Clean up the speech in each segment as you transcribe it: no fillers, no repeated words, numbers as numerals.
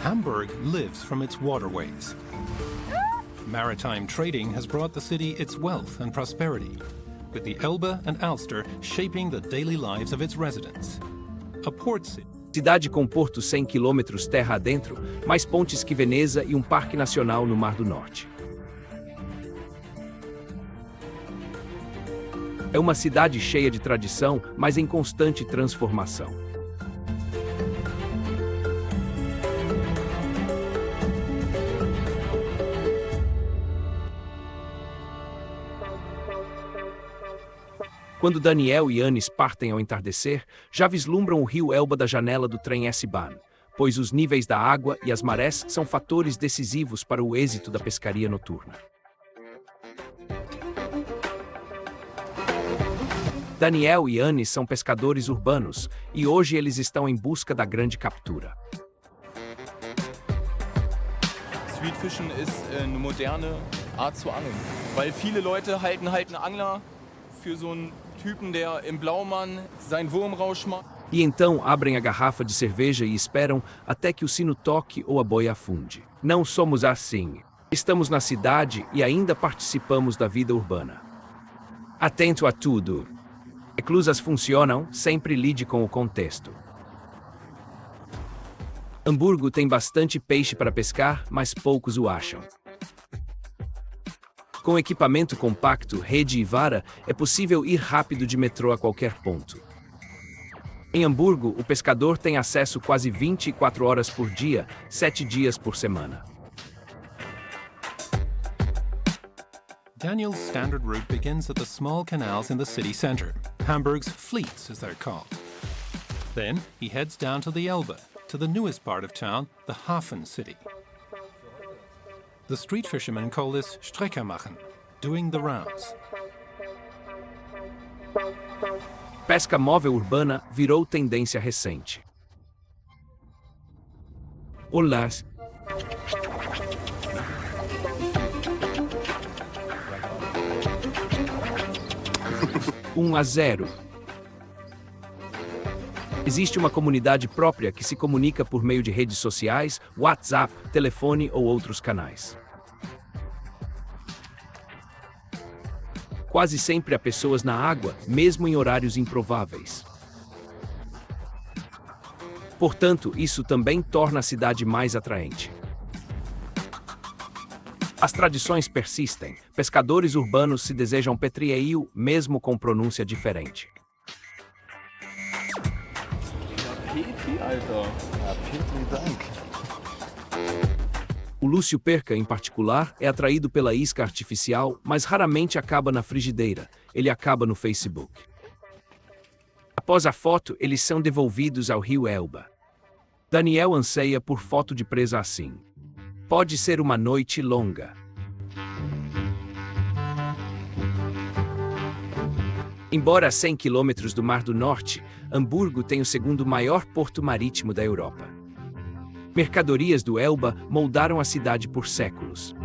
Hamburg lives from its waterways. Maritime trading has brought the city its wealth and prosperity, with the Elbe and Alster shaping the daily lives of its residents. A port city. Cidade com porto 100 quilômetros terra adentro, mais pontes que Veneza e um parque nacional no Mar do Norte. É uma cidade cheia de tradição, mas em constante transformação. Quando Daniel e Anis partem ao entardecer, já vislumbram o rio Elba da janela do trem S-Bahn, pois os níveis da água e as marés são fatores decisivos para o êxito da pescaria noturna. Daniel e Anis são pescadores urbanos, e hoje eles estão em busca da grande captura. Streetfischen ist eine moderne Art zu angeln, weil viele Leute halten Angler für so einen Typen, der im Blaumann seinen Wurm rausschmeißt. E então abrem a garrafa de cerveja e esperam até que o sino toque ou a boia afunde. Não somos assim. Estamos na cidade e ainda participamos da vida urbana. Atento a tudo. Reclusas funcionam, sempre lide com o contexto. Hamburgo tem bastante peixe para pescar, mas poucos o acham. Com equipamento compacto, rede e vara, é possível ir rápido de metrô a qualquer ponto. Em Hamburgo, o pescador tem acesso quase 24 horas por dia, 7 dias por semana. Daniel's standard route begins at the small canals in the city center, Hamburg's fleets as they're called. Then he heads down to the Elbe, to the newest part of town, the Hafen city. The street fishermen call this Streckermachen, doing the rounds. Pesca móvel urbana virou tendência recente. Olá! 1-0. Existe uma comunidade própria que se comunica por meio de redes sociais, WhatsApp, telefone ou outros canais. Quase sempre há pessoas na água, mesmo em horários improváveis. Portanto, isso também torna a cidade mais atraente. As tradições persistem. Pescadores urbanos se desejam Petrieil, mesmo com pronúncia diferente. Petri, Alter. Ja, Petri, Dank. O Lúcio Perca, em particular, é atraído pela isca artificial, mas raramente acaba na frigideira. Ele acaba no Facebook. Após a foto, eles são devolvidos ao rio Elba. Daniel anseia por foto de presa assim. Pode ser uma noite longa. Embora a 100 quilômetros do Mar do Norte, Hamburgo tem o segundo maior porto marítimo da Europa. Mercadorias do Elba moldaram a cidade por séculos.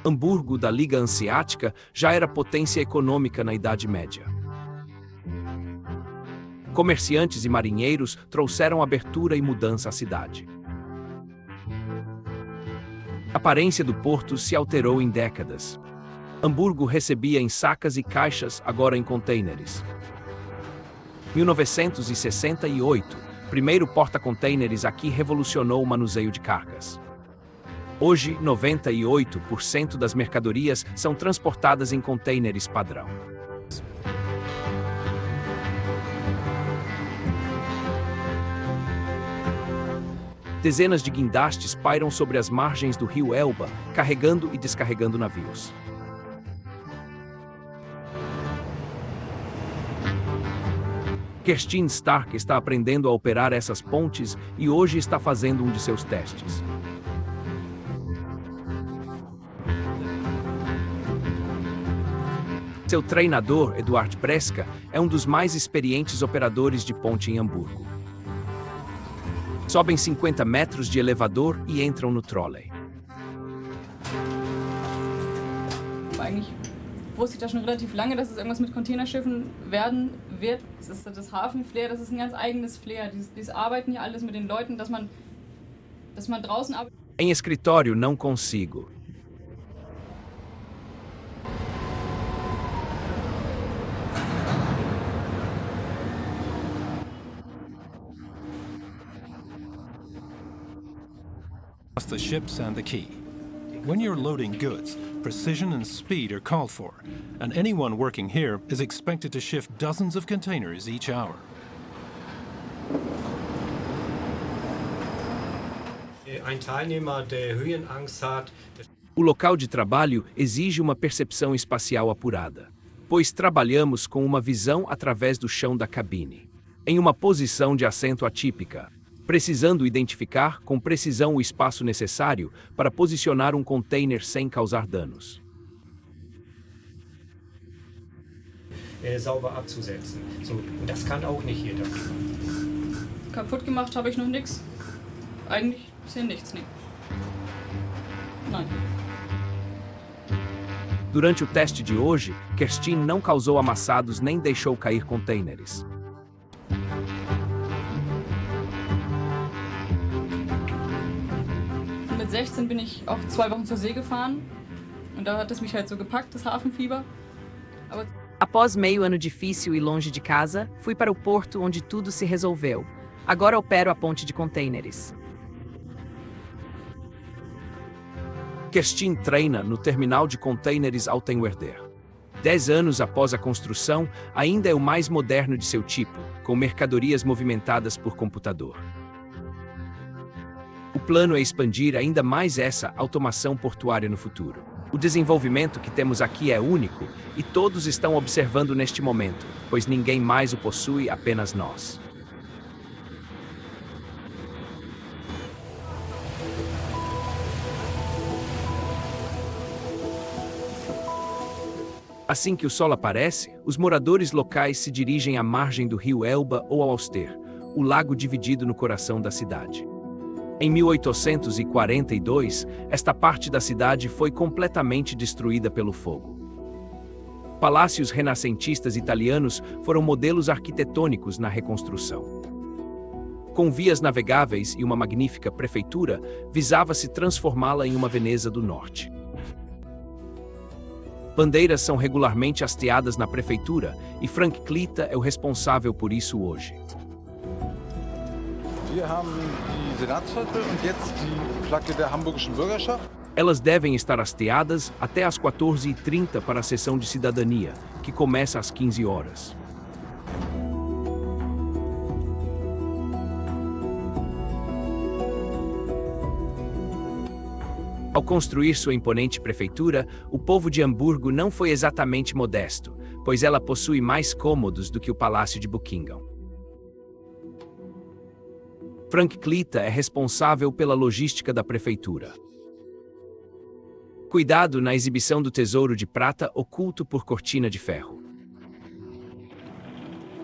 Hamburgo, da Liga Hanseática, já era potência econômica na Idade Média. Comerciantes e marinheiros trouxeram abertura e mudança à cidade. A aparência do porto se alterou em décadas. Hamburgo recebia em sacas e caixas, agora em contêineres. 1968, primeiro porta-contêineres aqui revolucionou o manuseio de cargas. Hoje, 98% das mercadorias são transportadas em contêineres padrão. Dezenas de guindastes pairam sobre as margens do rio Elba, carregando e descarregando navios. Kerstin Stark está aprendendo a operar essas pontes e hoje está fazendo um de seus testes. Seu treinador, Eduard Breska, é um dos mais experientes operadores de ponte em Hamburgo. Sobem 50 metros de elevador e entram no trolley. Eigentlich wusste ich da schon relativ lange, dass es irgendwas mit Containerschiffen werden wird. Das ist das Hafenflair, das ist ein ganz eigenes Flair. Dieses Arbeiten hier alles mit den Leuten, dass man draußen arbeitet. Em escritório não consigo. The ships and the quay. When you're loading goods, precision and speed are called for, and anyone working here is expected to shift dozens of containers each hour. Ein Teilnehmer, der Höhenangst hat. O local de trabalho exige uma percepção espacial apurada, pois trabalhamos com uma visão através do chão da cabine, em uma posição de assento atípica, precisando identificar com precisão o espaço necessário para posicionar um container sem causar danos. Sauber abzusetzen. So, und das kann auch nicht jeder. Kaputt gemacht habe ich noch nichts. Eigentlich bisher nichts, nee. Nein. Durante o teste de hoje, Kerstin não causou amassados nem deixou cair containers. Mit 16 bin ich auch 2 Wochen zur See gefahren und da hat es mich halt so gepackt, das Hafenfieber. Aber após meio ano difícil e longe de casa, fui para o porto onde tudo se resolveu. Agora opero a ponte de contêineres. Kerstin treina no terminal de contêineres Altenwerder. 10 anos após a construção, ainda é o mais moderno de seu tipo, com mercadorias movimentadas por computador. O plano é expandir ainda mais essa automação portuária no futuro. O desenvolvimento que temos aqui é único e todos estão observando neste momento, pois ninguém mais o possui, apenas nós. Assim que o sol aparece, os moradores locais se dirigem à margem do rio Elba ou ao Auster, o lago dividido no coração da cidade. Em 1842, esta parte da cidade foi completamente destruída pelo fogo. Palácios renascentistas italianos foram modelos arquitetônicos na reconstrução. Com vias navegáveis e uma magnífica prefeitura, visava-se transformá-la em uma Veneza do Norte. Bandeiras são regularmente hasteadas na prefeitura e Frank Klitta é o responsável por isso hoje. Wir haben die Senatsflagge und jetzt die Flagge der hamburgischen Bürgerschaft. Elas devem estar hasteadas até às 14h30 para a sessão de cidadania, que começa às 15 horas. Ao construir sua imponente prefeitura, o povo de Hamburgo não foi exatamente modesto, pois ela possui mais cômodos do que o Palácio de Buckingham. Frank Klitta é responsável pela logística da prefeitura. Cuidado na exibição do tesouro de prata oculto por cortina de ferro.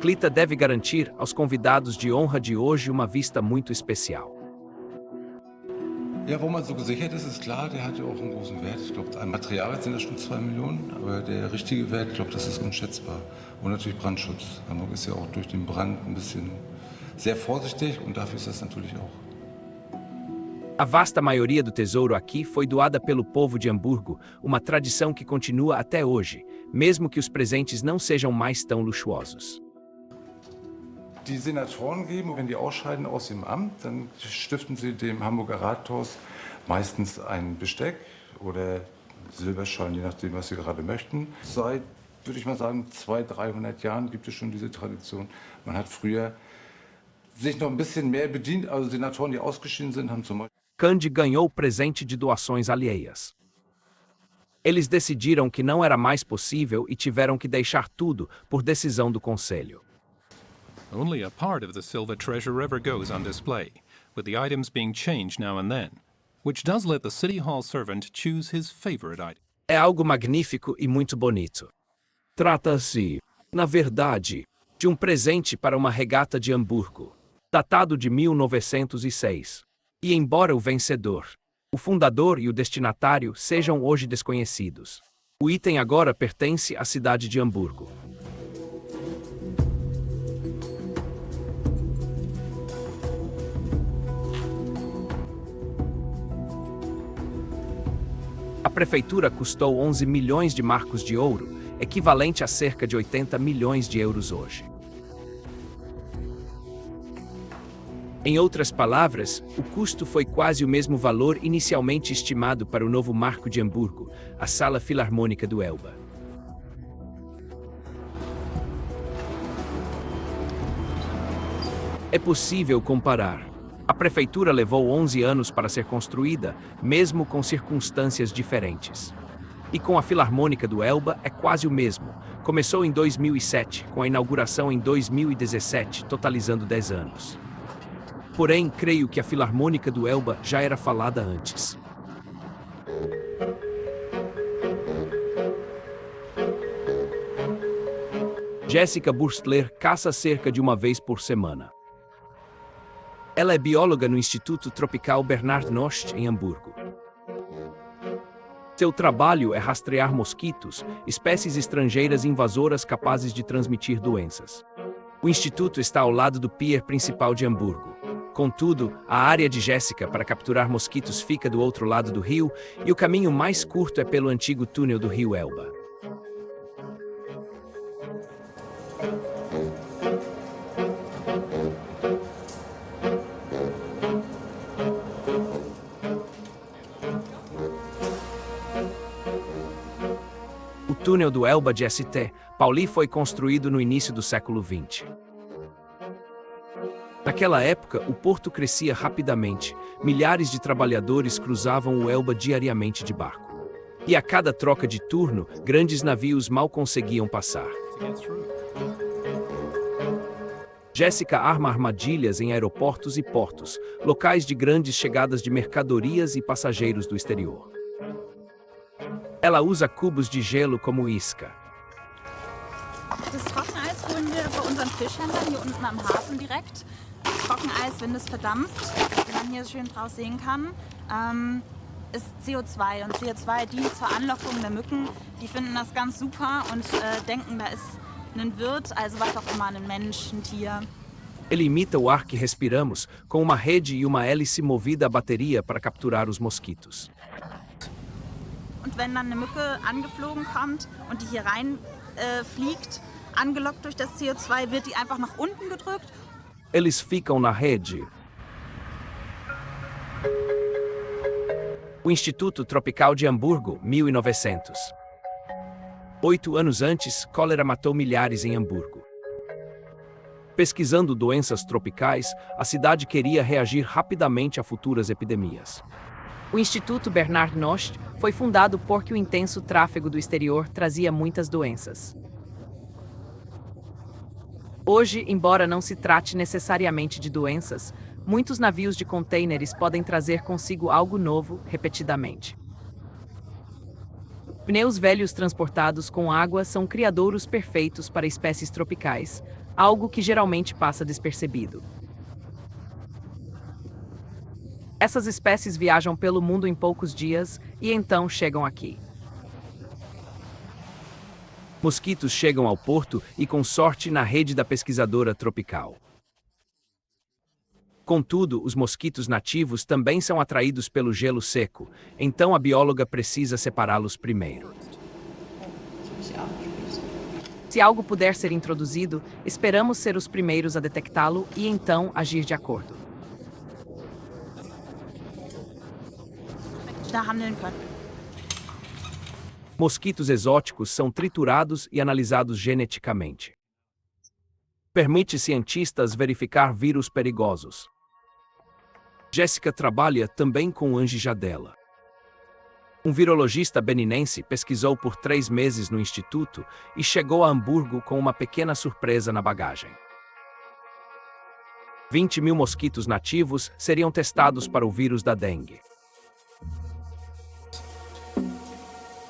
Klitta deve garantir aos convidados de honra de hoje uma vista muito especial. Ja, wo man so gesichert ist klar, der hat ja auch einen großen Wert. Ich glaube, an Material sind das schon 2 Millionen, aber der richtige Wert, ich glaube, das ist unschätzbar. Und natürlich Brandschutz. Hamburg ist ja auch durch den Brand ein bisschen sehr vorsichtig und dafür ist das natürlich auch. A vasta maioria do tesouro aqui foi doada pelo povo de Hamburgo, uma tradição que continua até hoje, mesmo que os presentes não sejam mais tão luxuosos. Die Senatoren geben, wenn die ausscheiden aus dem Amt, dann stiften sie dem Hamburger Rathaus meistens ein Besteck oder Silberschalen, je nachdem, was sie gerade möchten. Seit, würde ich mal sagen, 200, 300 Jahren gibt es schon diese Tradition. Man hat früher sich noch ein bisschen mehr bedient, also Senatoren, die ausgeschieden sind, haben zum Beispiel... Cândido ganhou o presente de doações alheias. Eles decidiram que não era mais possível e tiveram que deixar tudo por decisão do conselho. Only a part of the silver treasure ever goes on display, with the items being changed now and then, which does let the City Hall servant choose his favorite item. É algo magnífico e muito bonito. Trata-se, na verdade, de um presente para uma regata de Hamburgo, datado de 1906. E embora o vencedor, o fundador e o destinatário sejam hoje desconhecidos, O item agora pertence à cidade de Hamburgo. A prefeitura custou 11 milhões de marcos de ouro, equivalente a cerca de 80 milhões de euros hoje. Em outras palavras, o custo foi quase o mesmo valor inicialmente estimado para o novo Marco de Hamburgo, a Sala Filarmônica do Elba. É possível comparar. A prefeitura levou 11 anos para ser construída, mesmo com circunstâncias diferentes. E com a Filarmônica do Elba é quase o mesmo. Começou em 2007, com a inauguração em 2017, totalizando 10 anos. Porém, creio que a Filarmônica do Elba já era falada antes. Jessica Burstler caça cerca de uma vez por semana. Ela é bióloga no Instituto Tropical Bernhard Nost, em Hamburgo. Seu trabalho é rastrear mosquitos, espécies estrangeiras invasoras capazes de transmitir doenças. O instituto está ao lado do pier principal de Hamburgo. Contudo, a área de Jessica para capturar mosquitos fica do outro lado do rio e o caminho mais curto é pelo antigo túnel do rio Elba. O túnel do Elba de St. Pauli foi construído no início do século XX. Naquela época, o porto crescia rapidamente. Milhares de trabalhadores cruzavam o Elba diariamente de barco. E a cada troca de turno, grandes navios mal conseguiam passar. Jessica arma armadilhas em aeroportos e portos, locais de grandes chegadas de mercadorias e passageiros do exterior. Ela usa cubos de gelo como isca. Das Trockeneis holen wir bei unseren Fischhändlern hier unten am Hafen direkt. Trockeneis, wenn es verdampft, wie man hier schön draus sehen kann, ist CO2. Und CO2 dient zur Anlockung der Mücken. Die finden das ganz super und denken, da ist ein Wirt, also was auch immer, ein Mensch, ein Tier. Ele imita o ar que respiramos, com uma rede e uma hélice movida a bateria para capturar os mosquitos. Und wenn dann eine Mücke angeflogen kommt und die hier rein fliegt, angelockt durch das CO2, wird die einfach nach unten gedrückt. Eles ficam na rede. O Instituto Tropical de Hamburgo, 1900. 8 anos antes, cólera matou milhares em Hamburgo. Pesquisando doenças tropicais, a cidade queria reagir rapidamente a futuras epidemias. O Instituto Bernhard Nost foi fundado porque o intenso tráfego do exterior trazia muitas doenças. Hoje, embora não se trate necessariamente de doenças, muitos navios de contêineres podem trazer consigo algo novo repetidamente. Pneus velhos transportados com água são criadouros perfeitos para espécies tropicais, algo que geralmente passa despercebido. Essas espécies viajam pelo mundo em poucos dias e então chegam aqui. Mosquitos chegam ao porto e, com sorte, na rede da pesquisadora tropical. Contudo, os mosquitos nativos também são atraídos pelo gelo seco, então a bióloga precisa separá-los primeiro. Se algo puder ser introduzido, esperamos ser os primeiros a detectá-lo e então agir de acordo. Da handeln können. Mosquitos exóticos são triturados e analisados geneticamente. Permite cientistas verificar vírus perigosos. Jessica trabalha também com Angijadela. Um virologista beninense pesquisou por 3 meses no instituto e chegou a Hamburgo com uma pequena surpresa na bagagem. 20.000 mosquitos nativos seriam testados para o vírus da dengue.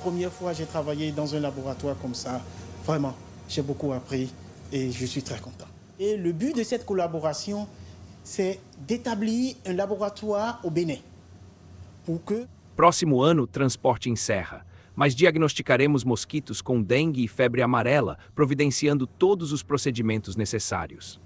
Première fois, j'ai travaillé dans un laboratoire comme ça. Vraiment, j'ai beaucoup appris et je suis très content. Et le but de cette collaboration, c'est d'établir un laboratoire au Bénin pour que... Próximo ano, transporte encerra, mas diagnosticaremos mosquitos com dengue e febre amarela, providenciando todos os procedimentos necessários.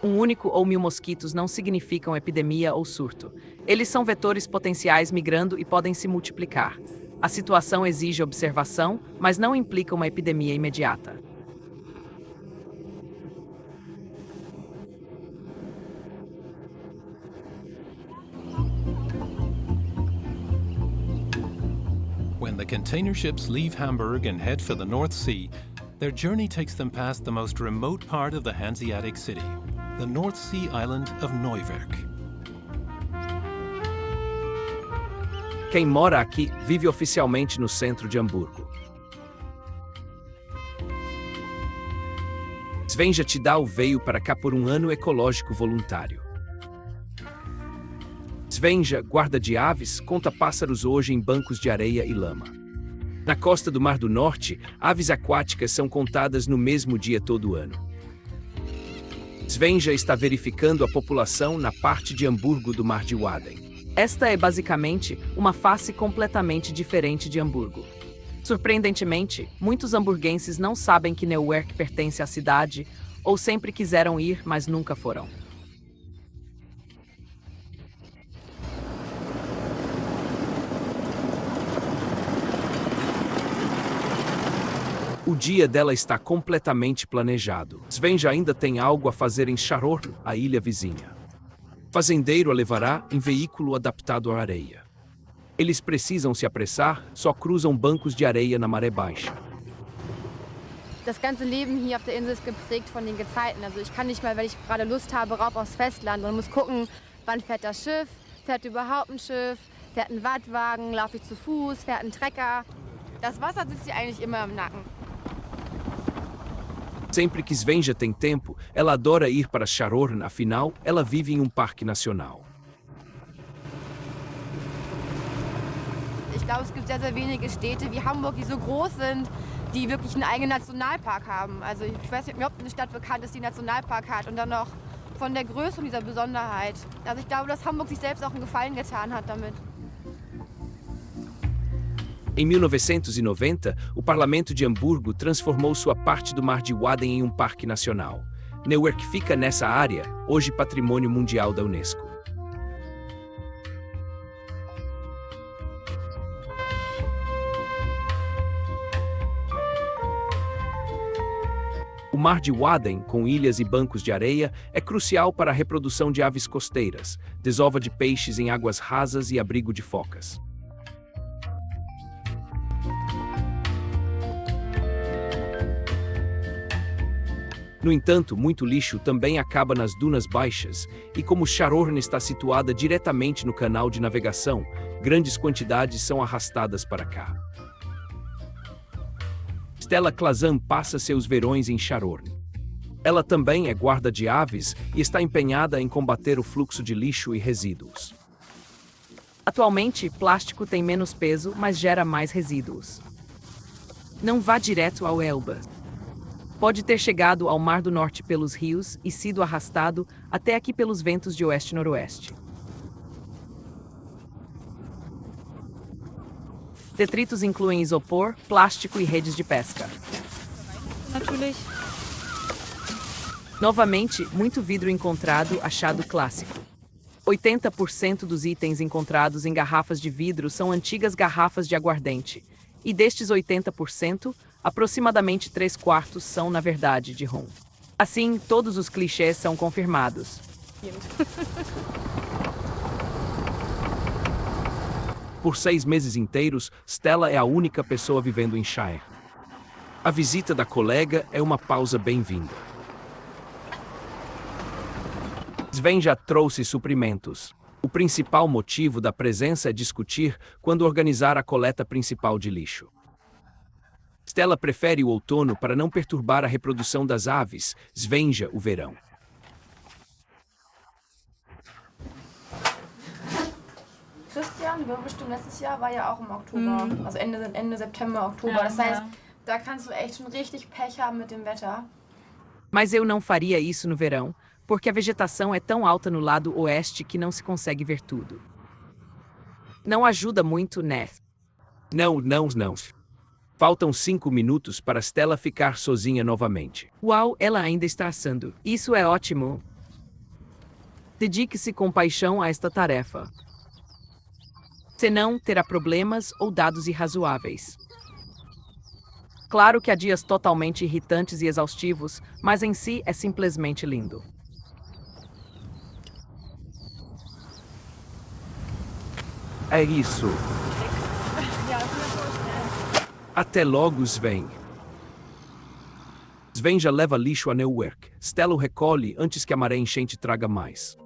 Um único ou 1000 mosquitos não significam epidemia ou surto. Eles são vetores potenciais migrando e podem se multiplicar. A situação exige observação, mas não implica uma epidemia imediata. When the container ships leave Hamburg and head for the North Sea, their journey takes them past the most remote part of the Hanseatic city, the North Sea island of Neuwerk. Quem mora aqui vive oficialmente no centro de Hamburgo. Svenja Tidal veio para cá por um ano ecológico voluntário. Svenja, guarda de aves, conta pássaros hoje em bancos de areia e lama. Na costa do Mar do Norte, aves aquáticas são contadas no mesmo dia todo ano. Svenja está verificando a população na parte de Hamburgo do Mar de Wadden. Esta é basicamente uma face completamente diferente de Hamburgo. Surpreendentemente, muitos hamburguenses não sabem que Neuwerk pertence à cidade ou sempre quiseram ir, mas nunca foram. O dia dela está completamente planejado. Svenja ainda tem algo a fazer em Charorn, a ilha vizinha. Fazendeiro a levará em veículo adaptado à areia. Eles precisam se apressar, só cruzam bancos de areia na maré baixa. Das ganze Leben hier auf der Insel ist geprägt von den Gezeiten. Also ich kann nicht mal, wenn ich gerade Lust habe, rauf aufs Festland. Man muss gucken, wann fährt das Schiff, fährt überhaupt ein Schiff, fährt ein Wattwagen, laufe ich zu Fuß, fährt ein Trecker. Das Wasser sitzt hier eigentlich immer im Nacken. Sempre que Svenja tem tempo, ela adora ir para Charorn, afinal, ela vive em um parque nacional. Ich glaube, es gibt sehr, sehr wenige Städte wie Hamburg, die so groß sind, die wirklich einen eigenen Nationalpark haben. Also ich weiß nicht, ob eine Stadt bekannt ist, die einen Nationalpark hat und dann noch von der Größe und dieser Besonderheit. Also ich glaube, dass Hamburg sich selbst auch einen Gefallen getan hat damit. Em 1990, o Parlamento de Hamburgo transformou sua parte do Mar de Wadden em um parque nacional. Neuwerk fica nessa área, hoje Patrimônio Mundial da Unesco. O Mar de Wadden, com ilhas e bancos de areia, é crucial para a reprodução de aves costeiras, desova de peixes em águas rasas e abrigo de focas. No entanto, muito lixo também acaba nas dunas baixas, e como Charorn está situada diretamente no canal de navegação, grandes quantidades são arrastadas para cá. Stella Klazan passa seus verões em Charorn. Ela também é guarda de aves e está empenhada em combater o fluxo de lixo e resíduos. Atualmente, plástico tem menos peso, mas gera mais resíduos. Não vá direto ao Elba. Pode ter chegado ao Mar do Norte pelos rios e sido arrastado até aqui pelos ventos de oeste-noroeste. Detritos incluem isopor, plástico e redes de pesca. Natürlich. Novamente, muito vidro encontrado, achado clássico. 80% dos itens encontrados em garrafas de vidro são antigas garrafas de aguardente. E destes 80%, aproximadamente 3/4 são, na verdade, de rum. Assim, todos os clichês são confirmados. Por 6 meses inteiros, Stella é a única pessoa vivendo em Shire. A visita da colega é uma pausa bem-vinda. Svenja trouxe suprimentos. O principal motivo da presença é discutir quando organizar a coleta principal de lixo. Stella prefere o outono para não perturbar a reprodução das aves, Svenja o verão. Christian, Wirbelsturm letztes Jahr war ja auch im Oktober, also Ende September, Oktober. Das heißt, da kannst du echt schon richtig Pech haben mit dem Wetter. Mas eu não faria isso no verão, porque a vegetação é tão alta no lado oeste que não se consegue ver tudo. Não ajuda muito, né? Não. Faltam 5 minutos para Stella ficar sozinha novamente. Uau, ela ainda está assando. Isso é ótimo. Dedique-se com paixão a esta tarefa. Senão, terá problemas ou dados irrazoáveis. Claro que há dias totalmente irritantes e exaustivos, mas em si é simplesmente lindo. É isso. Até logo, Sven. Sven já leva lixo a Newark. Stella o recolhe antes que a maré enchente traga mais.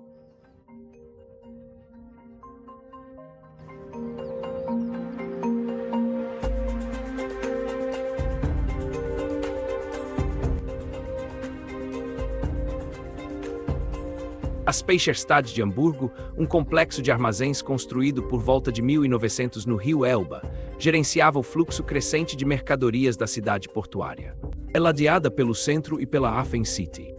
A Speicherstadt de Hamburgo, um complexo de armazéns construído por volta de 1900 no rio Elba, gerenciava o fluxo crescente de mercadorias da cidade portuária. É ladeada pelo centro e pela Hafen City.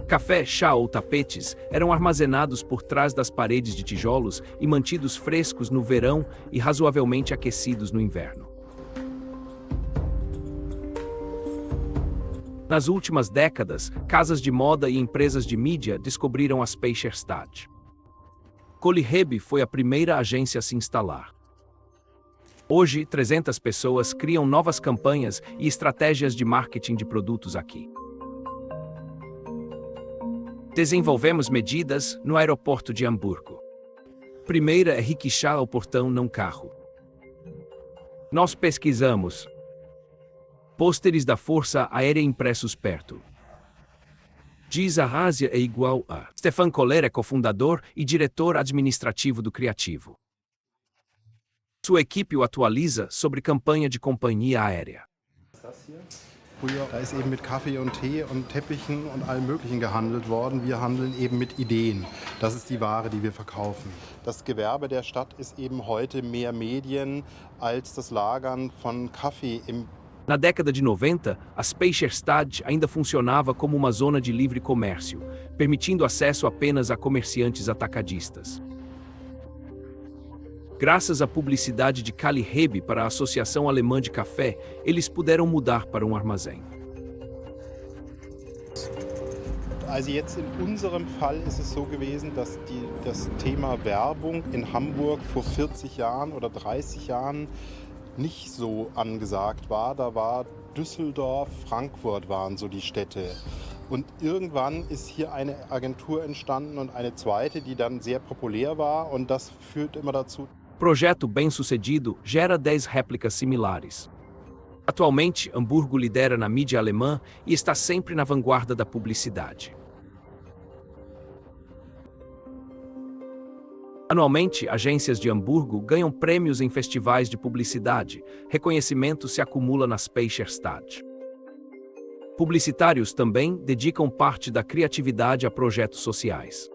Café, chá ou tapetes eram armazenados por trás das paredes de tijolos e mantidos frescos no verão e razoavelmente aquecidos no inverno. Nas últimas décadas, casas de moda e empresas de mídia descobriram a Speicherstadt. Kohlhebe foi a primeira agência a se instalar. Hoje, 300 pessoas criam novas campanhas e estratégias de marketing de produtos aqui. Desenvolvemos medidas no aeroporto de Hamburgo. Primeira é rickshaw ao portão, não carro. Nós pesquisamos pôsteres da Força Aérea impressos perto. Diz a Ásia é igual a. Stefan Kohler é cofundador e diretor administrativo do Criativo. Sua equipe o atualiza sobre campanha de companhia aérea. Früher, da ist eben mit Kaffee und Tee und Teppichen und allem Möglichen gehandelt worden. Wir handeln eben mit Ideen. Das ist die Ware, die wir verkaufen. Das Gewerbe der Stadt ist eben heute mehr Medien als das Lagern von Kaffee im. Na década de 90, a Speicherstadt ainda funcionava como uma zona de livre comércio, permitindo acesso apenas a comerciantes atacadistas. Graças à publicidade de Kohlhebe para a Associação Alemã de Café, eles puderam mudar para um armazém. Also jetzt in unserem Fall ist es so gewesen, dass das Thema Werbung in Hamburg vor 40 Jahren oder 30 Jahren nicht so angesagt war. Da war Düsseldorf, Frankfurt waren so die Städte. Und irgendwann ist hier eine Agentur entstanden und eine zweite, die dann sehr populär war. Und das führt immer dazu. Projeto bem-sucedido gera 10 réplicas similares. Atualmente, Hamburgo lidera na mídia alemã e está sempre na vanguarda da publicidade. Anualmente, agências de Hamburgo ganham prêmios em festivais de publicidade. Reconhecimento se acumula na Speicherstadt. Publicitários também dedicam parte da criatividade a projetos sociais.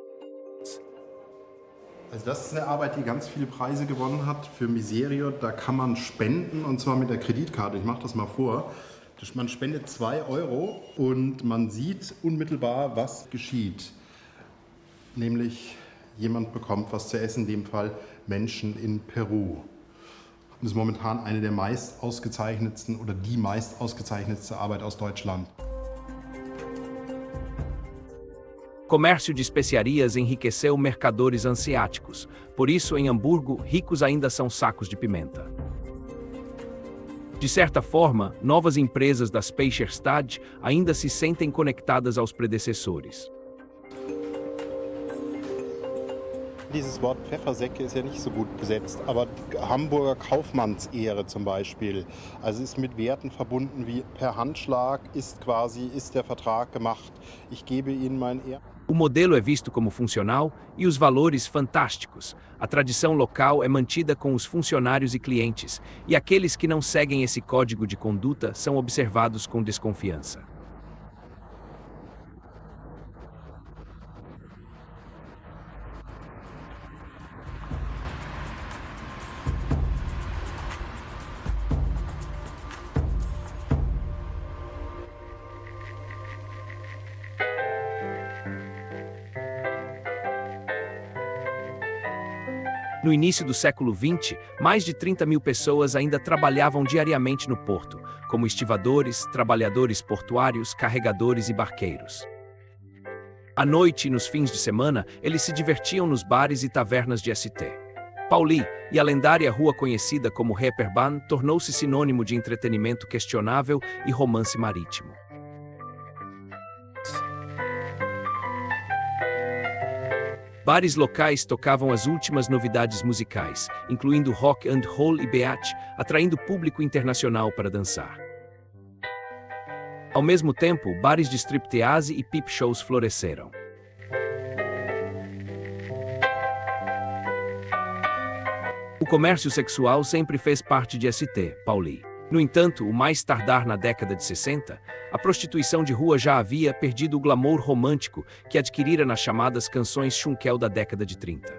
Also das ist eine Arbeit, die ganz viele Preise gewonnen hat. Für Miserio, da kann man spenden, und zwar mit der Kreditkarte. Ich mache das mal vor. Man spendet 2 € und man sieht unmittelbar, was geschieht. Nämlich jemand bekommt was zu essen, in dem Fall Menschen in Peru. Das ist momentan eine der meist ausgezeichnetsten oder die meist ausgezeichnetste Arbeit aus Deutschland. Comércio de especiarias enriqueceu mercadores asiáticos. Por isso, em Hamburgo, ricos ainda são sacos de pimenta. De certa forma, novas empresas da Speicherstadt ainda se sentem conectadas aos predecessores. Dieses Wort Pfeffersäcke ist ja nicht so gut besetzt, aber Hamburger Kaufmannsehre zum Beispiel, also ist mit Werten verbunden wie per Handschlag ist der Vertrag gemacht, ich gebe Ihnen mein Ehr. O modelo é visto como funcional e os valores fantásticos. A tradição local é mantida com os funcionários e clientes, e aqueles que não seguem esse código de conduta são observados com desconfiança. No início do século XX, mais de 30 mil pessoas ainda trabalhavam diariamente no porto, como estivadores, trabalhadores portuários, carregadores e barqueiros. À noite e nos fins de semana, eles se divertiam nos bares e tavernas de St. Pauli, e a lendária rua conhecida como Reeperbahn tornou-se sinônimo de entretenimento questionável e romance marítimo. Bares locais tocavam as últimas novidades musicais, incluindo rock and roll e beat, atraindo público internacional para dançar. Ao mesmo tempo, bares de striptease e peep shows floresceram. O comércio sexual sempre fez parte de St. Pauli. No entanto, o mais tardar na década de 60, a prostituição de rua já havia perdido o glamour romântico que adquirira nas chamadas canções chunkel da década de 30.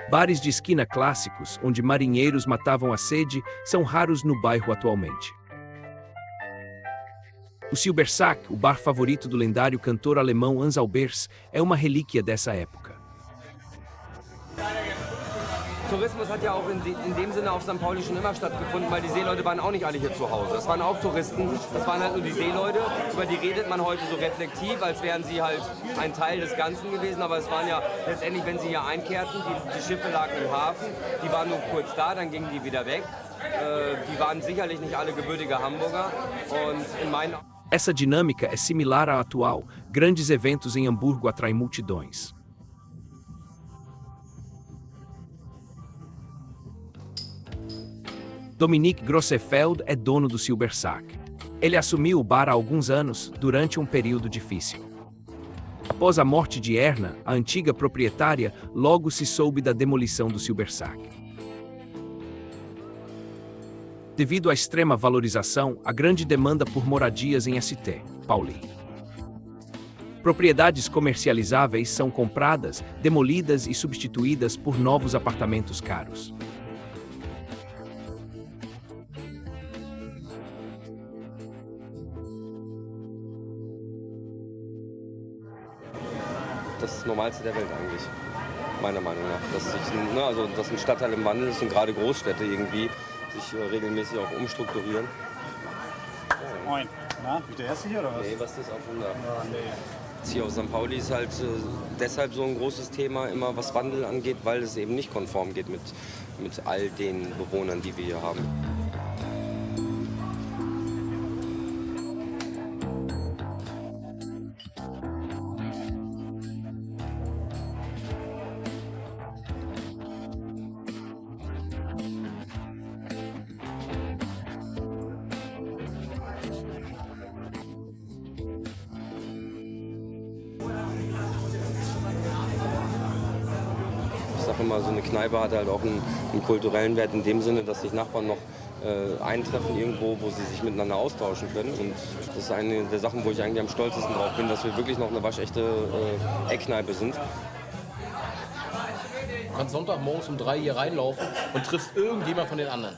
Bares de esquina clássicos, onde marinheiros matavam a sede, são raros no bairro atualmente. O Silbersack, o bar favorito do lendário cantor alemão Hans Albers, é uma relíquia dessa época. Tourismus hat ja auch in dem Sinne auf St. Pauli schon immer stattgefunden, weil die Seeleute waren auch nicht alle hier zu Hause. Das waren auch Touristen, das waren halt nur die Seeleute. Über die redet man heute so reflektiv, als wären sie halt ein Teil des Ganzen gewesen. Aber es waren ja letztendlich, wenn sie hier einkehrten, die Schiffe lagen im Hafen, die waren nur kurz da, dann gingen die wieder weg. Die waren sicherlich nicht alle gebürtige Hamburger. Und in meinen Essa dinâmica é similar à atual. Grandes eventos em Hamburgo atraem multidões. Dominique Grossefeld é dono do Silbersack. Ele assumiu o bar há alguns anos, durante um período difícil. Após a morte de Erna, a antiga proprietária, logo se soube da demolição do Silbersack. Devido à extrema valorização, a grande demanda por moradias em St. Pauli. Propriedades comercializáveis são compradas, demolidas e substituídas por novos apartamentos caros. Das Normalste der Welt eigentlich, meiner Meinung nach. Dass ein Stadtteil im Wandel ist und gerade Großstädte irgendwie sich regelmäßig auch umstrukturieren. Moin. Na, bist du der Erste hier oder was? Nee, was ist auch Wunder. Ja, nee. Hier auf St. Pauli ist halt deshalb so ein großes Thema immer, was Wandel angeht, weil es eben nicht konform geht mit all den Bewohnern, die wir hier haben. Ich sage immer, so eine Kneipe hat halt auch einen kulturellen Wert in dem Sinne, dass sich Nachbarn noch eintreffen irgendwo, wo sie sich miteinander austauschen können. Und das ist eine der Sachen, wo ich eigentlich am stolzesten drauf bin, dass wir wirklich noch eine waschechte Eckkneipe sind. Du kannst Sonntagmorgens um 3 hier reinlaufen und triffst irgendjemand von den anderen.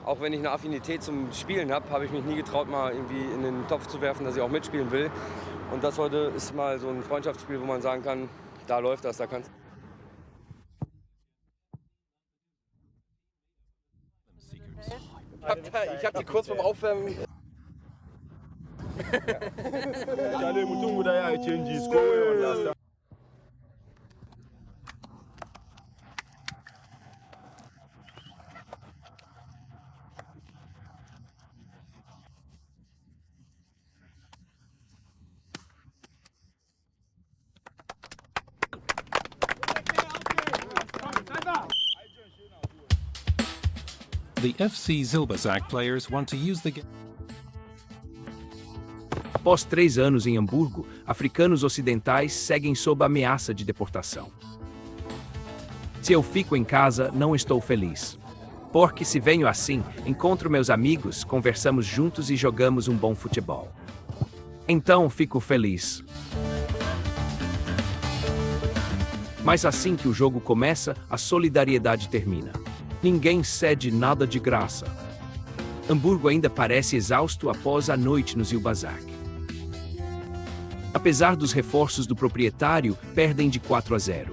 Auch wenn ich eine Affinität zum Spielen habe ich mich nie getraut, mal irgendwie in den Topf zu werfen, dass ich auch mitspielen will. Und das heute ist mal so ein Freundschaftsspiel, wo man sagen kann, da läuft das, da kannst Ich hab die kurz beim Aufwärmen. The FC Zilbersack players want to use the game. Após 3 anos em Hamburgo, africanos ocidentais seguem sob a ameaça de deportação. Se eu fico em casa, não estou feliz. Porque se venho assim, encontro meus amigos, conversamos juntos e jogamos um bom futebol. Então fico feliz. Mas assim que o jogo começa, a solidariedade termina. Ninguém cede nada de graça. Hamburgo ainda parece exausto após a noite no Zilbersack. Apesar dos reforços do proprietário, perdem de 4-0.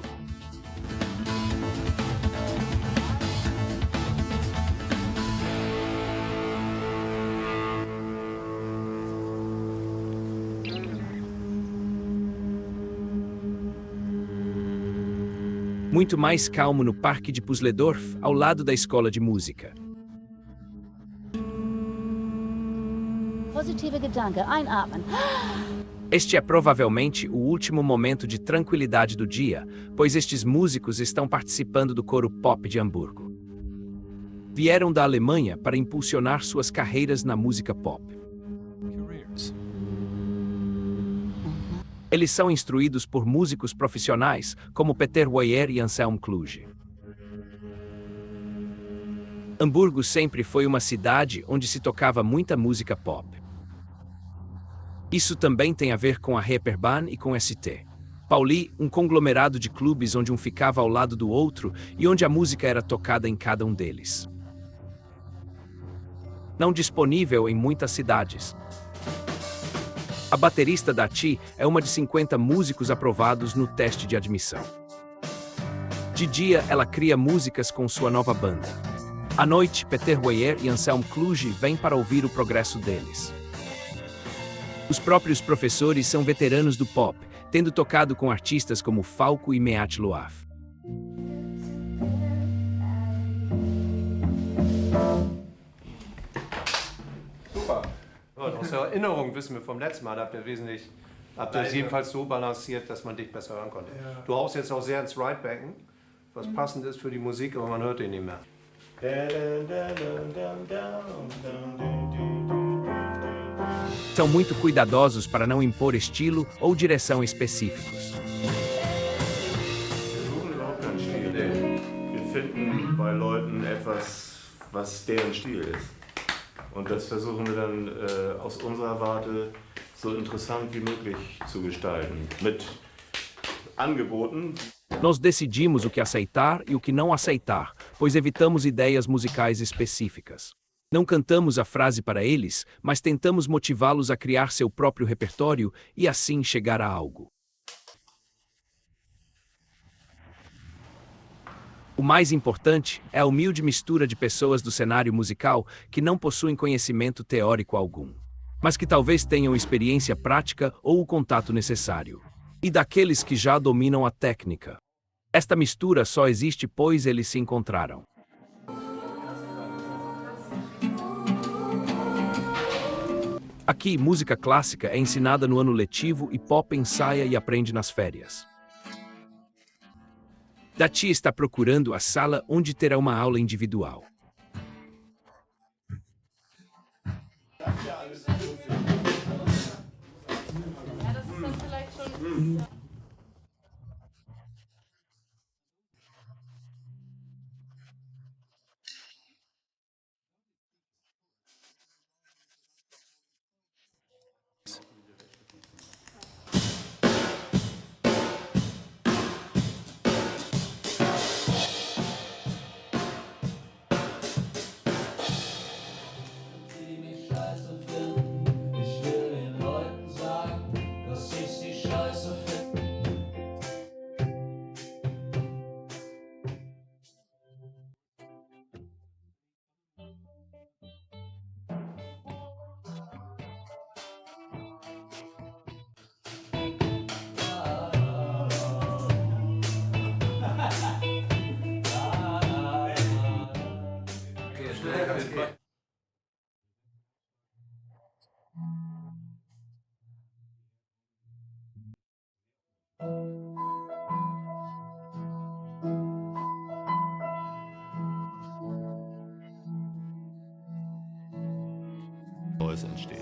Muito mais calmo no Parque de Puzzledorf, ao lado da escola de música. Positive Gedanke, einatmen. Este é provavelmente o último momento de tranquilidade do dia, pois estes músicos estão participando do coro pop de Hamburgo. Vieram da Alemanha para impulsionar suas carreiras na música pop. Eles são instruídos por músicos profissionais como Peter Weyer e Anselm Kluge. Hamburgo sempre foi uma cidade onde se tocava muita música pop. Isso também tem a ver com a Reeperbahn e com ST. Pauli, um conglomerado de clubes onde um ficava ao lado do outro e onde a música era tocada em cada um deles. Não disponível em muitas cidades. A baterista da Ti é uma de 50 músicos aprovados no teste de admissão. De dia, ela cria músicas com sua nova banda. À noite, Peter Weyer e Anselm Kluge vêm para ouvir o progresso deles. Os próprios professores são veteranos do pop, tendo tocado com artistas como Falco e Meat Loaf. Super. Aus der Erinnerung wissen wir vom letzten Mal, habt ihr es jedenfalls so balanciert, dass man dich besser hören konnte. Ja. Du haust jetzt auch sehr ins Right-Becken, was passend ist für die Musik, aber man hört ihn nicht mehr. São muito cuidadosos para não impor estilo ou direção específicos. Wir suchen überhaupt keinen Stil. Wir finden bei Leuten etwas, was deren Stil ist. Und das versuchen wir dann aus unserer Warte so interessant wie möglich zu gestalten. Mit Angeboten. Nós decidimos o que aceitar e o que não aceitar, pois evitamos ideias musicais específicas. Não cantamos a frase para eles, mas tentamos motivá-los a criar seu próprio repertório e assim chegar a algo. O mais importante é a humilde mistura de pessoas do cenário musical que não possuem conhecimento teórico algum, mas que talvez tenham experiência prática ou o contato necessário, e daqueles que já dominam a técnica. Esta mistura só existe pois eles se encontraram. Aqui, música clássica é ensinada no ano letivo e pop ensaia e aprende nas férias. Dati está procurando a sala onde terá uma aula individual. Neues entsteht.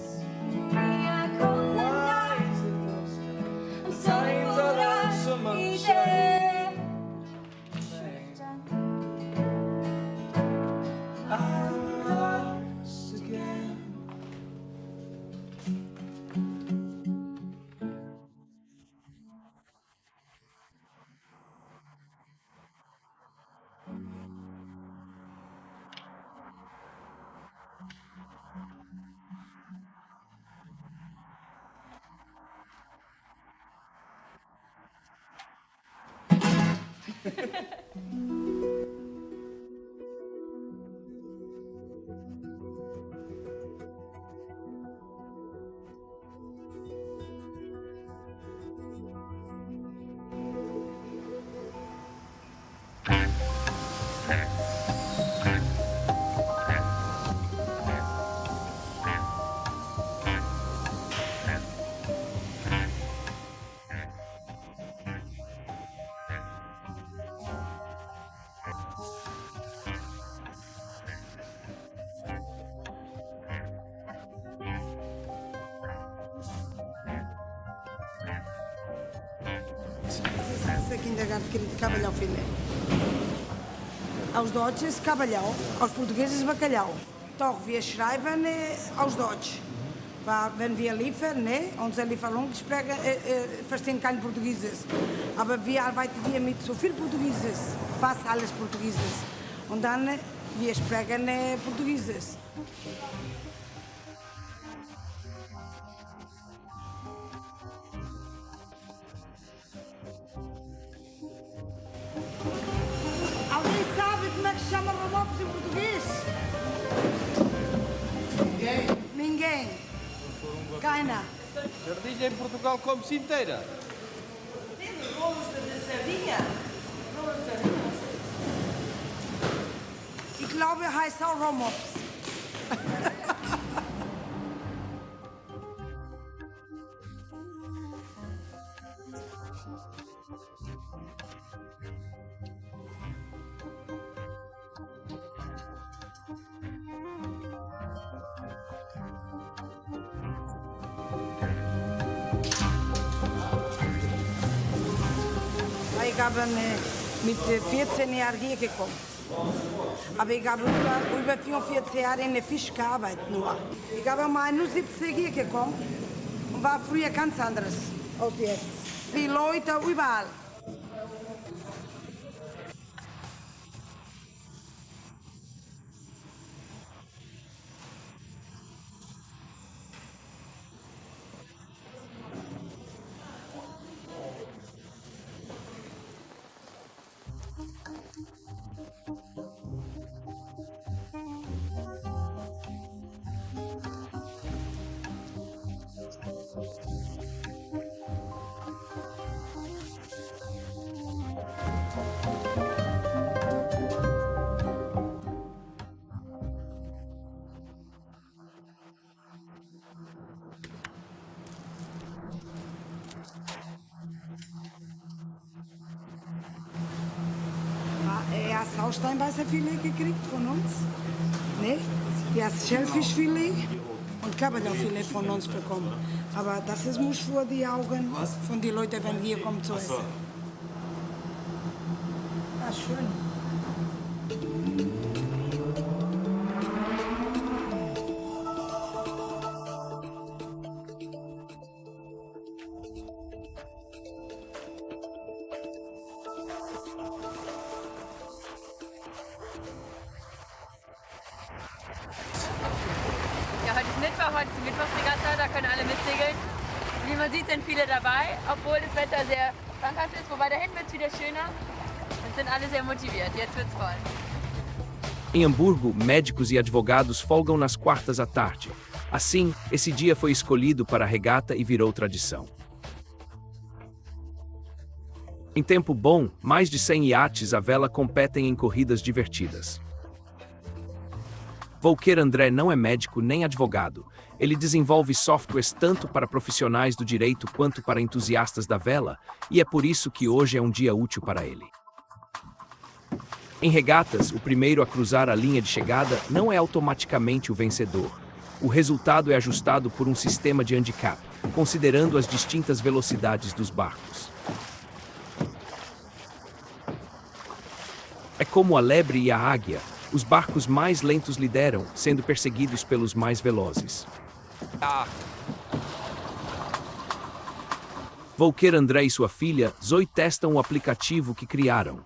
Kindergarten Cavalhau filé. Aos Deutsches Cavalhau, aos Portugueses Bacalhau. Doch wir schreiben aus Deutsch. Wenn wir liefern, unsere Lieferung verstehen kein Portugieses. Aber wir arbeiten hier mit so viel Portugieses, fast alles Portugieses. Und dann wir sprechen Portugieses. Alguém sabe como é que se chama Romops em português? Ninguém. Keiner. Sardinha em Portugal come-se inteira. Rolos de sardinha? Rolos de sardinha, não sei. Ich glaube, heißt auch Romops. Ich habe mit 14 Jahren hier gekommen. Aber ich habe über 45 Jahre in der Fisch gearbeitet nur. Ich habe mal 71 hier gekommen und war früher ganz anderes als jetzt. Die Leute überall. Er hat Sausteinweißerfilet gekriegt von uns, ne? Er hat Schellfischfilet und Kabeljaufilet von uns bekommen. Aber das ist muss vor die Augen von den Leuten, wenn wir kommen zu essen. Ah, schön. Ja, heute ist Mittwoch, heute ist die Mittwochsregatta, da können alle mitsegeln. Wie man sieht, sind viele dabei, obwohl das Wetter sehr krankhaft ist. Wobei da hinten wird es wieder schöner und sind alle sehr motiviert. Jetzt wird's voll. Em Hamburgo, médicos e advogados folgam nas quartas à tarde. Assim, esse dia foi escolhido para a regata e virou tradição. Em tempo bom, mais de 100 iates à vela competem em corridas divertidas. Volker André não é médico nem advogado. Ele desenvolve softwares tanto para profissionais do direito quanto para entusiastas da vela, e é por isso que hoje é um dia útil para ele. Em regatas, o primeiro a cruzar a linha de chegada não é automaticamente o vencedor. o resultado é ajustado por um sistema de handicap, considerando as distintas velocidades dos barcos. É como a lebre e a águia, os barcos mais lentos lideram, sendo perseguidos pelos mais velozes. Volker André e sua filha, Zoe, testam o aplicativo que criaram.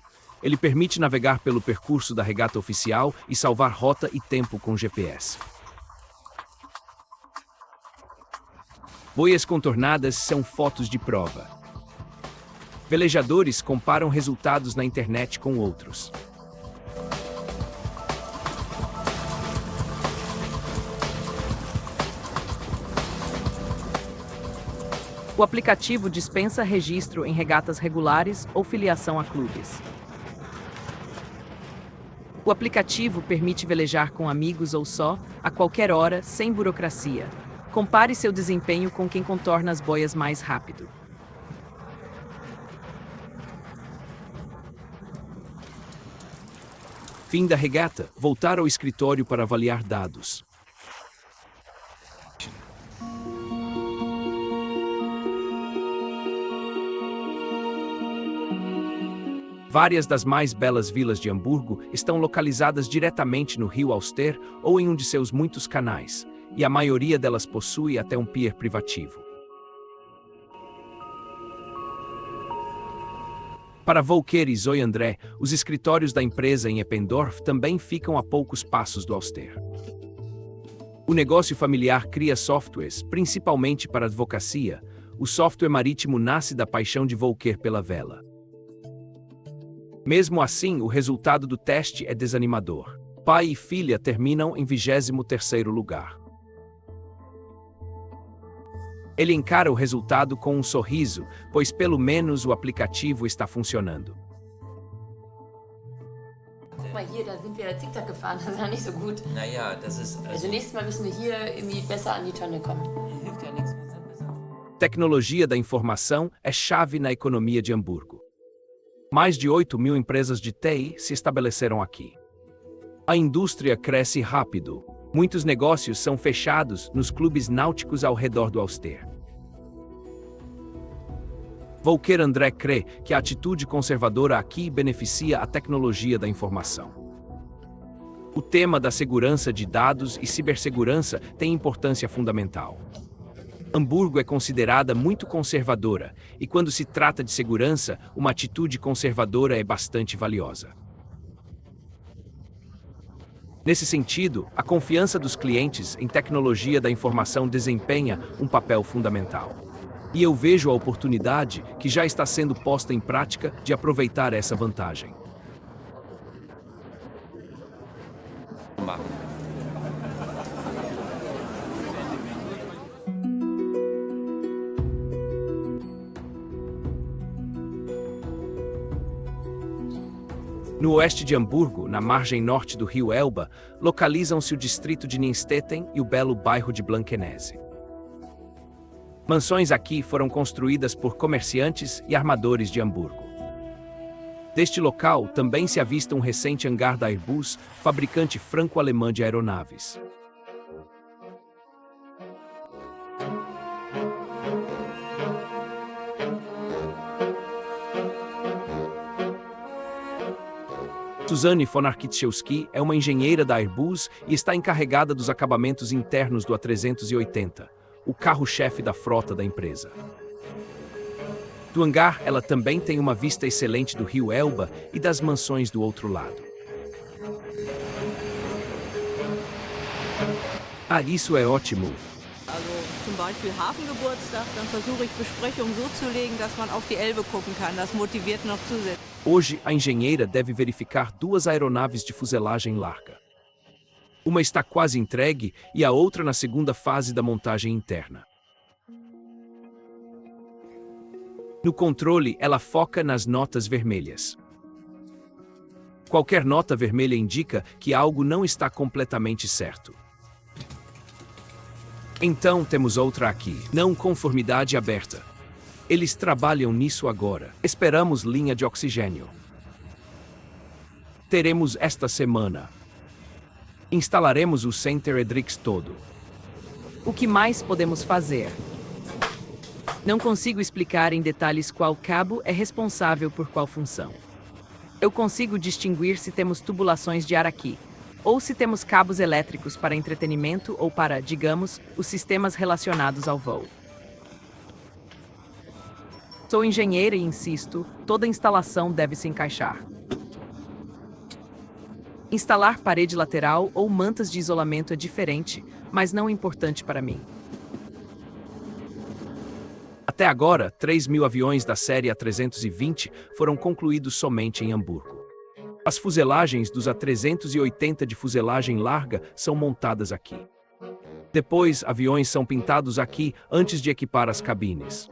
Ele permite navegar pelo percurso da regata oficial e salvar rota e tempo com GPS. Boias contornadas são fotos de prova. Velejadores comparam resultados na internet com outros. O aplicativo dispensa registro em regatas regulares ou filiação a clubes. O aplicativo permite velejar com amigos ou só, a qualquer hora, sem burocracia. Compare seu desempenho com quem contorna as boias mais rápido. Fim da regata, voltar ao escritório para avaliar dados. Várias das mais belas vilas de Hamburgo estão localizadas diretamente no rio Alster ou em um de seus muitos canais, e a maioria delas possui até um pier privativo. Para Volker e Zoe André, os escritórios da empresa em Eppendorf também ficam a poucos passos do Alster. O negócio familiar cria softwares, principalmente para advocacia. O software marítimo nasce da paixão de Volker pela vela. Mesmo assim, o resultado do teste é desanimador. Pai e filha terminam em 23º lugar. Ele encara o resultado com um sorriso, pois pelo menos o aplicativo está funcionando. Guck mal hier, da sind wir Zickzack gefahren, das war nicht so gut. Naja, das ist... Also nächstes Mal müssen wir hier irgendwie besser an die Tonne kommen. Hilft ja nichts. Tecnologia da informação é chave na economia de Hamburgo. Mais de 8.000 empresas de TI se estabeleceram aqui. A indústria cresce rápido. Muitos negócios são fechados nos clubes náuticos ao redor do Alster. Volker André crê que a atitude conservadora aqui beneficia a tecnologia da informação. O tema da segurança de dados e cibersegurança tem importância fundamental. Hamburgo é considerada muito conservadora, e quando se trata de segurança, uma atitude conservadora é bastante valiosa. Nesse sentido, a confiança dos clientes em tecnologia da informação desempenha um papel fundamental. E eu vejo a oportunidade, que já está sendo posta em prática, de aproveitar essa vantagem. No oeste de Hamburgo, na margem norte do rio Elba, localizam-se o distrito de Ninstetten e o belo bairro de Blankenese. Mansões aqui foram construídas por comerciantes e armadores de Hamburgo. Deste local também se avista um recente hangar da Airbus, fabricante franco-alemã de aeronaves. Susanne von Arkitzewski é uma engenheira da Airbus e está encarregada dos acabamentos internos do A380, o carro-chefe da frota da empresa. Do hangar, ela também tem uma vista excelente do rio Elba e das mansões do outro lado. Ah, isso é ótimo! Also zum Beispiel Hafengeburtstag, dann versuche ich Besprechungen so zu legen, dass man auf die Elbe gucken kann. Das motiviert noch zusätzlich. Hoje, a engenheira deve verificar 2 aeronaves de fuselagem larga. Uma está quase entregue e a outra na segunda fase da montagem interna. No controle, ela foca nas notas vermelhas. Qualquer nota vermelha indica que algo não está completamente certo. Então temos outra aqui, não conformidade aberta. Eles trabalham nisso agora. Esperamos linha de oxigênio. Teremos esta semana. Instalaremos o Center Edrix todo. O que mais podemos fazer? Não consigo explicar em detalhes qual cabo é responsável por qual função. Eu consigo distinguir se temos tubulações de ar aqui, ou se temos cabos elétricos para entretenimento ou para, digamos, os sistemas relacionados ao voo. Sou engenheira e insisto, toda instalação deve se encaixar. Instalar parede lateral ou mantas de isolamento é diferente, mas não importante para mim. Até agora, 3.000 aviões da série A320 foram concluídos somente em Hamburgo. As fuselagens dos A380 de fuselagem larga são montadas aqui. Depois, aviões são pintados aqui antes de equipar as cabines.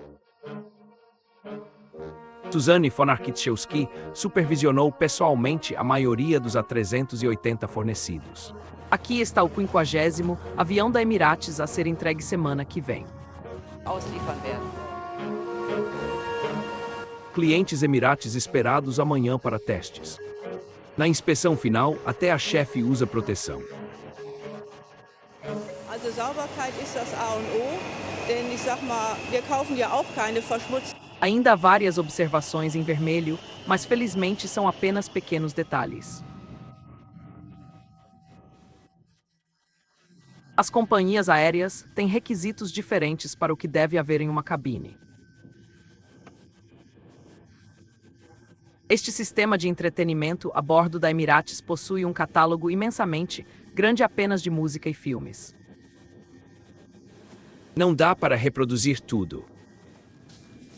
Suzanne von Architschewski supervisionou pessoalmente a maioria dos A380 fornecidos. Aqui está o 50º avião da Emirates a ser entregue semana que vem. Ausliefern werden. Clientes Emirates esperados amanhã para testes. Na inspeção final, até a chefe usa proteção. Also Sauberkeit ist das A und O, denn ich sag mal, wir kaufen ja auch keine verschmutzten. Ainda há várias observações em vermelho, mas felizmente são apenas pequenos detalhes. As companhias aéreas têm requisitos diferentes para o que deve haver em uma cabine. Este sistema de entretenimento a bordo da Emirates possui um catálogo imensamente grande apenas de música e filmes. Não dá para reproduzir tudo.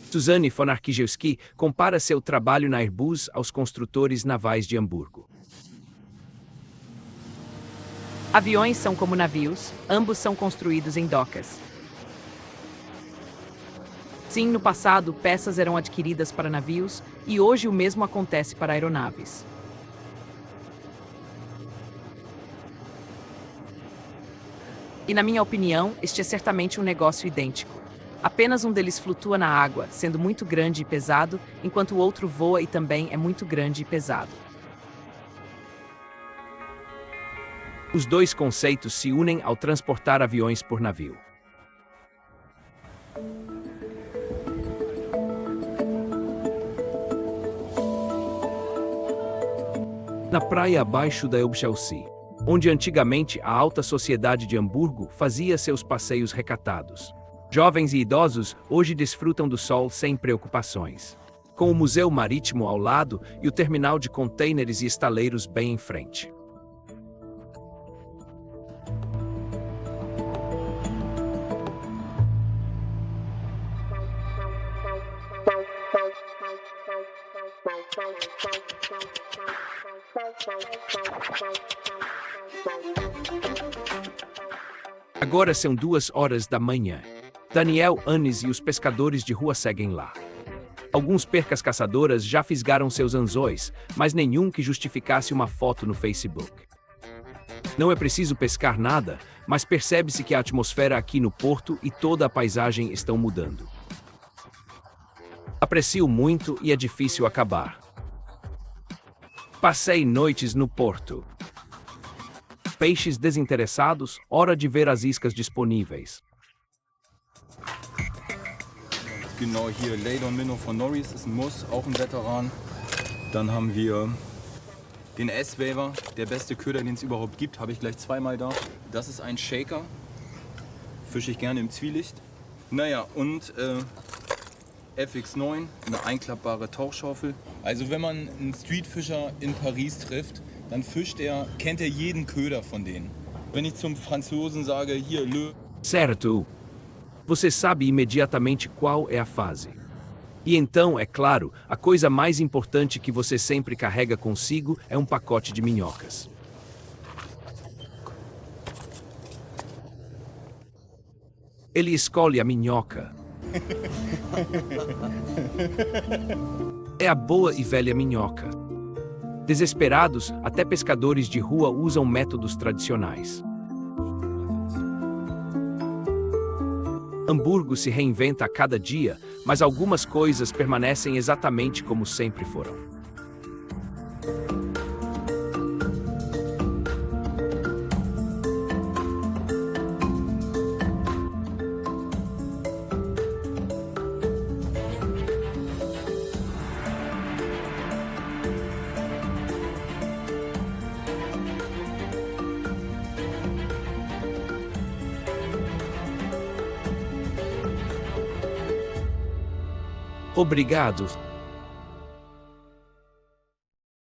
Suzanne von Architschewski compara seu trabalho na Airbus aos construtores navais de Hamburgo. Aviões são como navios, ambos são construídos em docas. Sim, no passado, peças eram adquiridas para navios e hoje o mesmo acontece para aeronaves. E na minha opinião, este é certamente um negócio idêntico. Apenas um deles flutua na água, sendo muito grande e pesado, enquanto o outro voa e também é muito grande e pesado. Os dois conceitos se unem ao transportar aviões por navio. Na praia abaixo da Elbchaussee, onde antigamente a alta sociedade de Hamburgo fazia seus passeios recatados. Jovens e idosos hoje desfrutam do sol sem preocupações. Com o Museu Marítimo ao lado e o terminal de contêineres e estaleiros bem em frente. Agora são 2 da manhã. Daniel, Anis e os pescadores de rua seguem lá. Alguns percas caçadoras já fisgaram seus anzóis, mas nenhum que justificasse uma foto no Facebook. Não é preciso pescar nada, mas percebe-se que a atmosfera aqui no porto e toda a paisagem estão mudando. Aprecio muito e é difícil acabar. Passei noites no porto. Peixes desinteressados, hora de ver as iscas disponíveis. Genau hier, Leydon Minnow von Norris ist ein Muss, auch ein Veteran. Dann haben wir den S-Waver, der beste Köder, den es überhaupt gibt, habe ich gleich zweimal da. Das ist ein Shaker, fische ich gerne im Zwielicht. Naja, und FX9, eine einklappbare Tauchschaufel. Also wenn man einen Streetfischer in Paris trifft, dann kennt er jeden Köder von denen. Wenn ich zum Franzosen sage, hier, Le... Certo. Você sabe imediatamente qual é a fase. E então, é claro, a coisa mais importante que você sempre carrega consigo é um pacote de minhocas. Ele escolhe a minhoca. É a boa e velha minhoca. Desesperados, até pescadores de rua usam métodos tradicionais. Hamburgo se reinventa a cada dia, mas algumas coisas permanecem exatamente como sempre foram. Obrigado.